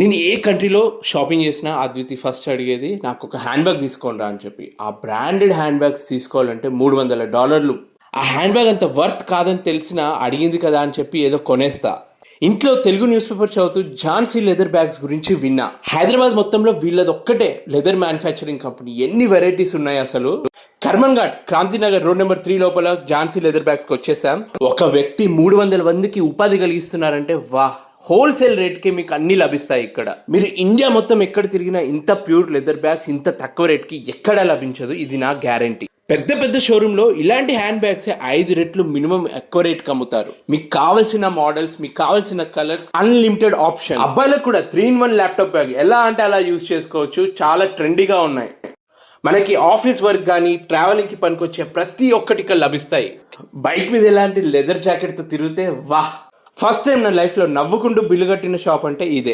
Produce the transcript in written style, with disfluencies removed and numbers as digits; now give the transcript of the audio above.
నేను ఏ కంట్రీలో షాపింగ్ చేసినా అద్వితి ఫస్ట్ అడిగేది నాకు ఒక హ్యాండ్ బ్యాగ్ తీసుకోండి అని చెప్పి. ఆ బ్రాండెడ్ హ్యాండ్ బ్యాగ్స్ తీసుకోవాలంటే $300. ఆ హ్యాండ్ బ్యాగ్ అంత వర్త్ కాదని తెలిసినా అడిగింది కదా అని చెప్పి ఏదో కొనేస్తా. ఇంట్లో తెలుగు న్యూస్ పేపర్ చదువుతూ ఝాన్సీ లెదర్ బ్యాగ్స్ గురించి విన్నా. హైదరాబాద్ మొత్తంలో వీళ్ళది ఒక్కటే లెదర్ మ్యానుఫ్యాక్చరింగ్ కంపెనీ. ఎన్ని వెరైటీస్ ఉన్నాయి అసలు. కర్మన్ ఘాట్ క్రాంతినగర్ రోడ్ నెంబర్ 3 లోపల ఝాన్సీ లెదర్ బ్యాగ్స్కి వచ్చేసాం. ఒక వ్యక్తి 300 మందికి ఉపాధి కలిగిస్తున్నారంటే వాహ్. హోల్సేల్ రేట్కి మీకు అన్ని లభిస్తాయి ఇక్కడ. మీరు ఇండియా మొత్తం ఎక్కడ తిరిగినా ఇంత ప్యూర్ లెదర్ బ్యాగ్స్ ఇంత తక్కువ రేట్కి ఎక్కడా లభించదు. ఇది నా గ్యారంటీ. పెద్ద పెద్ద షోరూంలో ఇలాంటి హ్యాండ్ బ్యాగ్స్ 5 రెట్లు మినిమం ఎక్కువ రేట్కి అమ్ముతారు. మీకు కావాల్సిన మోడల్స్, మీకు కావాల్సిన కలర్స్, అన్లిమిటెడ్ ఆప్షన్. అబ్బాయిలకు కూడా 3-in-1 ల్యాప్టాప్ బ్యాగ్ ఎలా అంటే అలా యూజ్ చేసుకోవచ్చు. చాలా ట్రెండీగా ఉన్నాయి. మనకి ఆఫీస్ వర్క్ కానీ ట్రావెలింగ్కి పనికొచ్చే ప్రతి ఒక్కటి ఇక్కడ లభిస్తాయి. బైక్ మీద ఎలాంటి లెదర్ జాకెట్తో తిరిగితే వాహ్. ఫస్ట్ టైం నా లైఫ్లో నవ్వుకుంటూ బిల్లు కట్టిన షాప్ అంటే ఇదే.